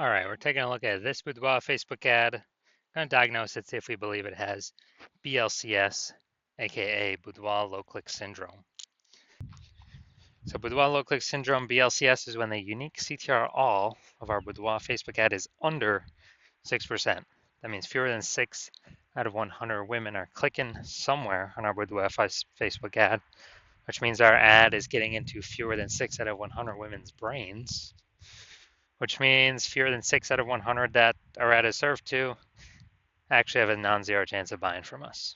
All right, we're taking a look at this Boudoir Facebook ad. Going to diagnose it, see if we believe it has BLCS, aka Boudoir Low Click Syndrome. So Boudoir Low Click Syndrome, BLCS, is when the unique CTR all of our Boudoir Facebook ad is under 6%. That means fewer than 6 out of 100 women are clicking somewhere on our Boudoir Facebook ad, which means our ad is getting into fewer than 6 out of 100 women's brains, which means fewer than 6 out of 100 that our ad is served to actually have a non-zero chance of buying from us.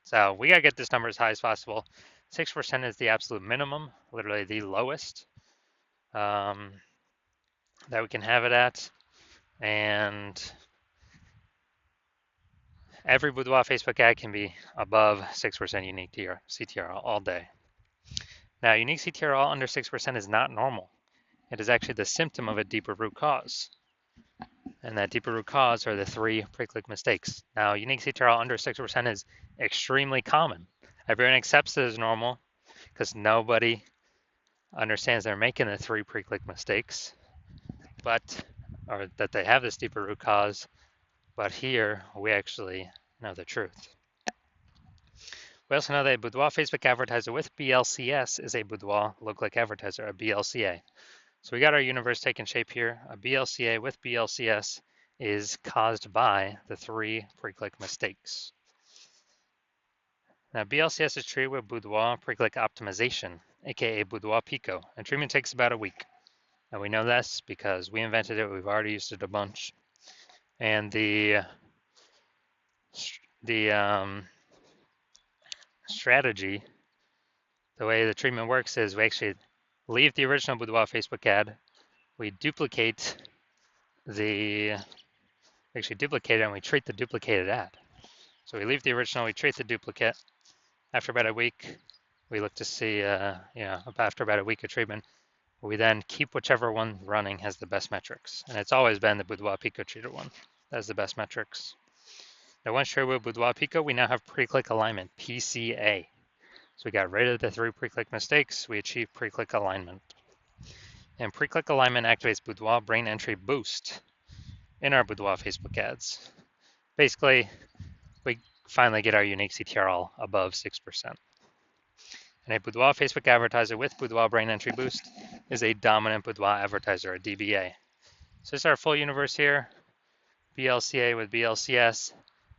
So we got to get this number as high as possible. 6% is the absolute minimum, literally the lowest that we can have it at. And every Boudoir Facebook ad can be above 6% unique CTR all day. Now, unique CTR all under 6% is not normal. It is actually the symptom of a deeper root cause. And that deeper root cause are the 3 pre-click mistakes. Now, unique CTR under 6% is extremely common. Everyone accepts it as normal because nobody understands they're making the 3 pre-click mistakes, or that they have this deeper root cause. But here, we actually know the truth. We also know that a Boudoir Facebook advertiser with BLCS is a Boudoir low-click advertiser, a BLCA. So we got our universe taking shape here. A BLCA with BLCS is caused by the 3 pre-click mistakes. Now, BLCS is treated with Boudoir pre-click optimization, aka Boudoir Pico, and treatment takes about a week. And we know this because we invented it. We've already used it a bunch. And the strategy, the way the treatment works is we actually leave the original Boudoir Facebook ad. We duplicate it, and we treat the duplicated ad. So we leave the original, we treat the duplicate. After about a week, we look to see, after about a week of treatment, we then keep whichever one running has the best metrics. And it's always been the Boudoir Pico treated one that has the best metrics. Now, once treated with Boudoir Pico, we now have pre-click alignment, PCA. So we got rid of the 3 pre-click mistakes. We achieved pre-click alignment. And pre-click alignment activates Boudoir brain entry boost in our Boudoir Facebook ads. Basically, we finally get our unique CTR all above 6%. And a Boudoir Facebook advertiser with Boudoir brain entry boost is a dominant Boudoir advertiser, a DBA. So this is our full universe here. BLCA with BLCS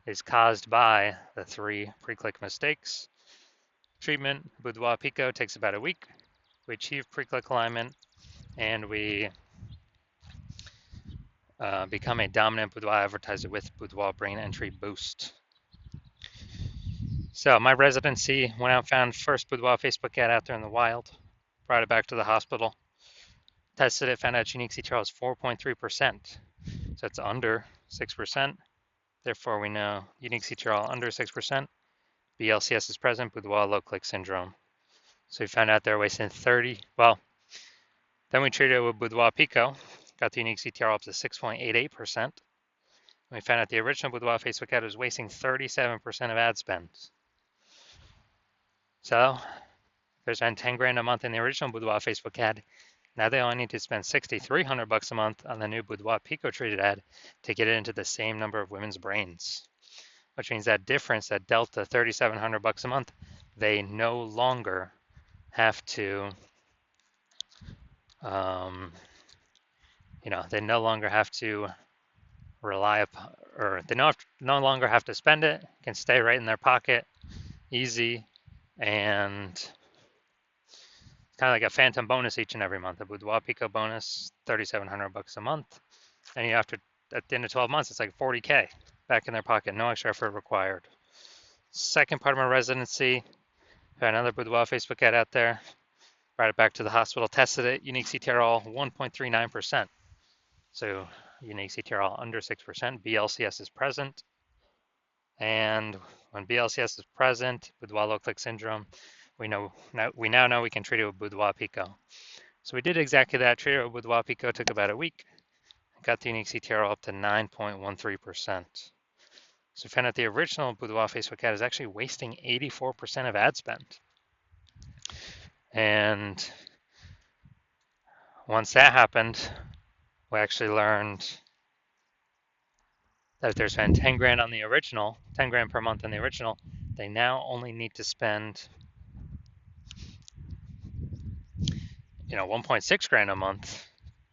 is caused by the 3 pre-click mistakes. Treatment, Boudoir Pico, takes about a week. We achieve pre-click alignment, and we become a dominant Boudoir advertiser with Boudoir brain entry boost. So my residency went out, found first Boudoir Facebook ad out there in the wild, brought it back to the hospital, tested it, found out unique CTR was 4.3%. So it's under 6%. Therefore, we know unique CTR under 6%. BLCS is present, Boudoir low click syndrome. So we found out they're wasting 30. Well, then we treated it with Boudoir Pico, got the unique CTR up to 6.88%. We found out the original Boudoir Facebook ad was wasting 37% of ad spend. So they spent 10 grand a month in the original Boudoir Facebook ad. Now they only need to spend $6,300 a month on the new Boudoir Pico treated ad to get it into the same number of women's brains, which means that difference, that delta, $3,700 a month, they no longer have to, they no longer have to rely upon, or they no longer have to spend it. It can stay right in their pocket, easy, and kind of like a phantom bonus each and every month. A Boudoir Pico bonus, $3,700 a month, and at the end of 12 months, it's like 40K back in their pocket, no extra effort required. Second part of my residency, got another Boudoir Facebook ad out there, brought it back to the hospital, tested it, unique CTR all 1.39%. So unique CTR all under 6%, BLCS is present. And when BLCS is present, Boudoir low click syndrome, we now know we can treat it with Boudoir Pico. So we did exactly that, treated it with Boudoir Pico, took about a week, got the unique CTR up to 9.13%. So we found out the original Boudoir Facebook ad is actually wasting 84% of ad spend. And once that happened, we actually learned that if they're spending 10 grand on the original, 10 grand per month on the original, they now only need to spend, 1.6 grand a month.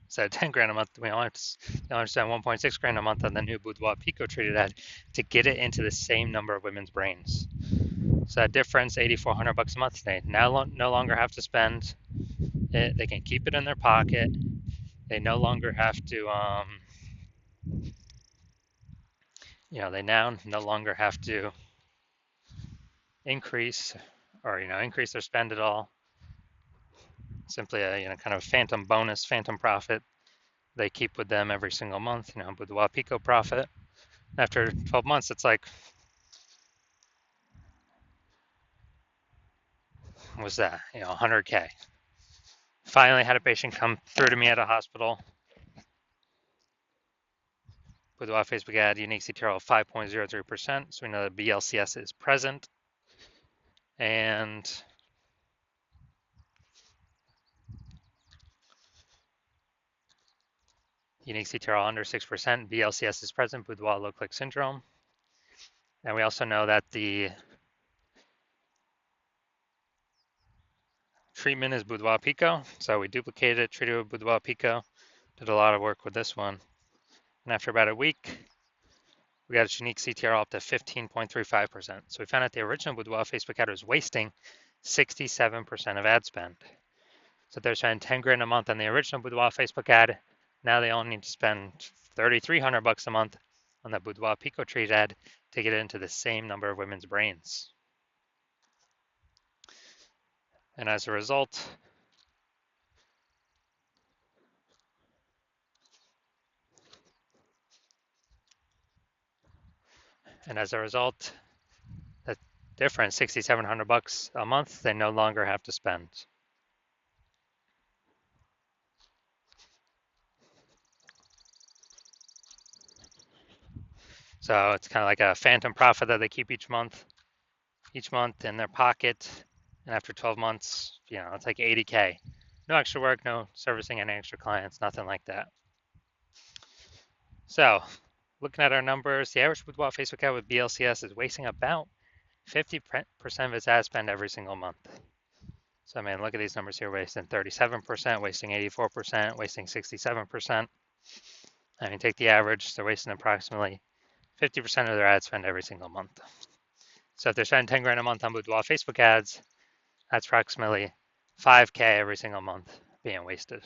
Instead of 10 grand a month, we only have to spend 1.6 grand a month on the new Boudoir Pico treated ad to get it into the same number of women's brains. So that difference, $8,400 a month, they now no longer have to spend it. They can keep it in their pocket. They no longer have to, they now no longer have to increase increase their spend at all. Simply a kind of phantom bonus, phantom profit they keep with them every single month. Boudoir Pico profit. After 12 months, it's like, what's that? 100K. Finally had a patient come through to me at a hospital. Boudoir Facebook ad, unique CTRL of 5.03%. So we know that BLCS is present. And unique CTRL under 6%, BLCS is present, Boudoir low click syndrome. And we also know that the treatment is Boudoir Pico. So we duplicated it, treated with Boudoir Pico, did a lot of work with this one. And after about a week, we got its unique CTRL up to 15.35%. So we found out the original Boudoir Facebook ad was wasting 67% of ad spend. So they're spending 10 grand a month on the original Boudoir Facebook ad. Now they only need to spend $3,300 a month on the Boudoir Pico treat ad to get into the same number of women's brains. And as a result, that difference, $6,700 a month, they no longer have to spend. So it's kind of like a phantom profit that they keep each month in their pocket. And after 12 months, it's like 80K. No extra work, no servicing any extra clients, nothing like that. So looking at our numbers, the average Boudoir Facebook ad with BLCS is wasting about 50% of its ad spend every single month. So look at these numbers here, wasting 37%, wasting 84%, wasting 67%. Take the average, they're wasting approximately 50% of their ad spend every single month. So if they're spending 10 grand a month on Boudoir Facebook ads, that's approximately 5K every single month being wasted.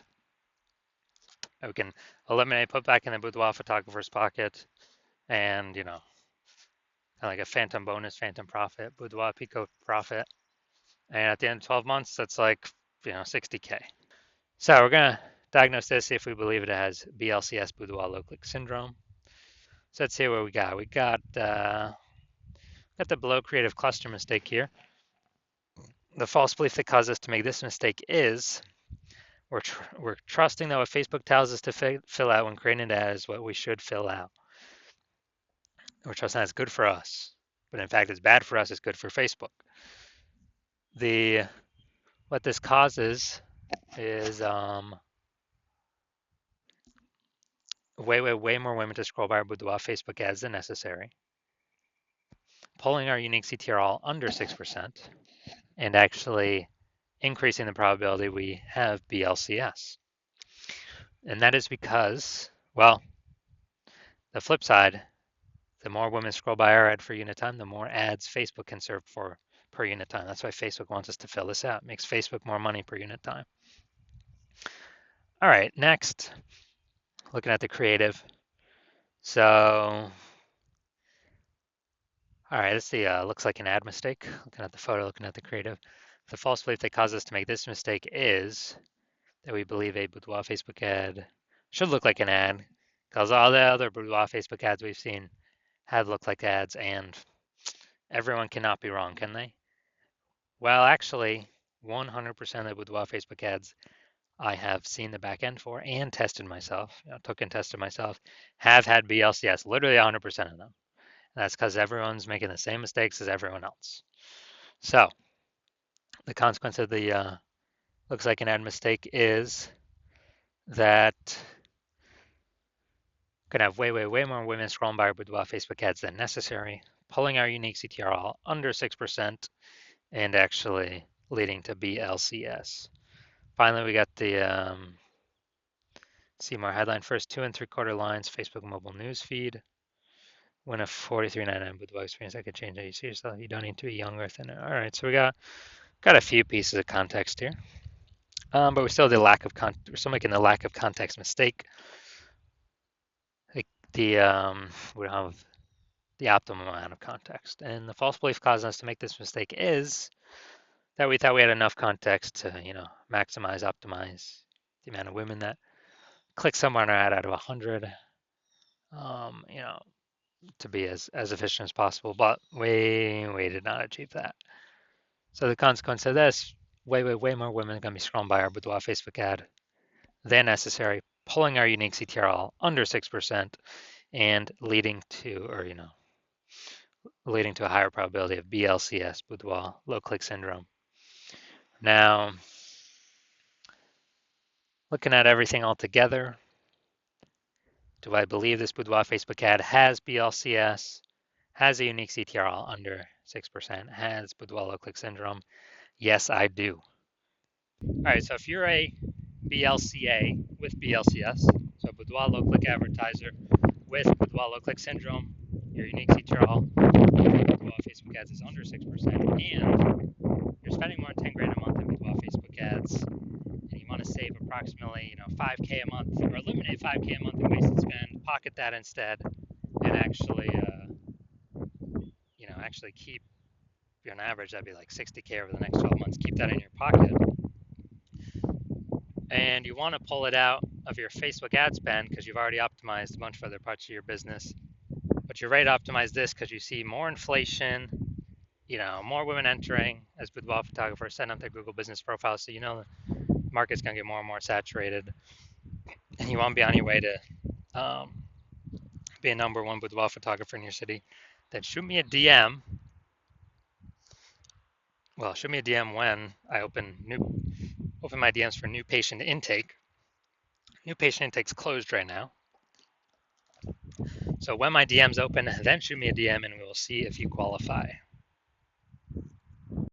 We can eliminate, put back in the Boudoir photographer's pocket, and kind of like a phantom bonus, phantom profit, Boudoir Pico profit. And at the end of 12 months, that's like 60K. So we're gonna diagnose this, see if we believe it has BLCS, Boudoir low click syndrome. So let's see what we got. We got the below creative cluster mistake here. The false belief that caused us to make this mistake is we're trusting that what Facebook tells us to fill out when creating an ad is what we should fill out. We're trusting that's good for us, but in fact it's bad for us, it's good for Facebook. What this causes is way more women to scroll by our Boudoir Facebook ads than necessary, pulling our unique CTRL under 6%, and actually increasing the probability we have BLCS. And that is because, well, the flip side, the more women scroll by our ad for unit time, the more ads Facebook can serve for per unit time. That's why Facebook wants us to fill this out. It makes Facebook more money per unit time. All right, next, looking at the creative. So, all right, let's see. Looks like an ad mistake. Looking at the photo, looking at the creative. The false belief that caused us to make this mistake is that we believe a Boudoir Facebook ad should look like an ad, because all the other Boudoir Facebook ads we've seen had looked like ads, and everyone cannot be wrong, can they? Well, actually, 100% of the Boudoir Facebook ads I have seen the back end for and tested myself, took and tested myself, have had BLCS, literally 100% of them. And that's because everyone's making the same mistakes as everyone else. So the consequence of the looks like an ad mistake is that Could have way more women scrolling by our Boudoir Facebook ads than necessary, pulling our unique CTRL under 6%, and actually leading to BLCS. Finally, we got the see more headline first 2 3/4 lines, Facebook mobile news feed. Win a $43.99 Boudoir experience that could change how you see yourself. You don't need to be young or thinner. All right, so we got a few pieces of context here, but we still did we're still making the lack of context mistake. Like we don't have the optimum amount of context, and the false belief causing us to make this mistake is that we thought we had enough context to maximize, optimize the amount of women that click somewhere on our ad out of 100. To be as efficient as possible, but we did not achieve that. So the consequence of this, way more women are going to be scrolling by our Boudoir Facebook ad than necessary, pulling our unique CTRL under 6% and leading to a higher probability of BLCS, Boudoir low click syndrome. Now, looking at everything all together, do I believe this Boudoir Facebook ad has BLCS, has a unique CTRL under 6%, has Boudoir low click syndrome? Yes, I do. All right, so if you're a BLCA with BLCS, so Boudoir low click advertiser with Boudoir low click syndrome, your unique CTRL, Boudoir Facebook ads is under 6%, and you're spending more than 10 grand a month in Boudoir Facebook ads, and you want to save approximately 5K a month, or eliminate 5K a month in wasted spend, pocket that instead, and actually keep, on average, that'd be like 60K over the next 12 months. Keep that in your pocket. And you want to pull it out of your Facebook ad spend because you've already optimized a bunch of other parts of your business. But you're ready to optimize this because you see more inflation, more women entering as boudoir photographers, setting up their Google business profiles. So the market's going to get more and more saturated. And you want to be on your way to be a number one boudoir photographer in your city. Then shoot me a DM. Well, shoot me a DM when I open my DMs for new patient intake. New patient intake's closed right now. So when my DM's open, then shoot me a DM and we will see if you qualify.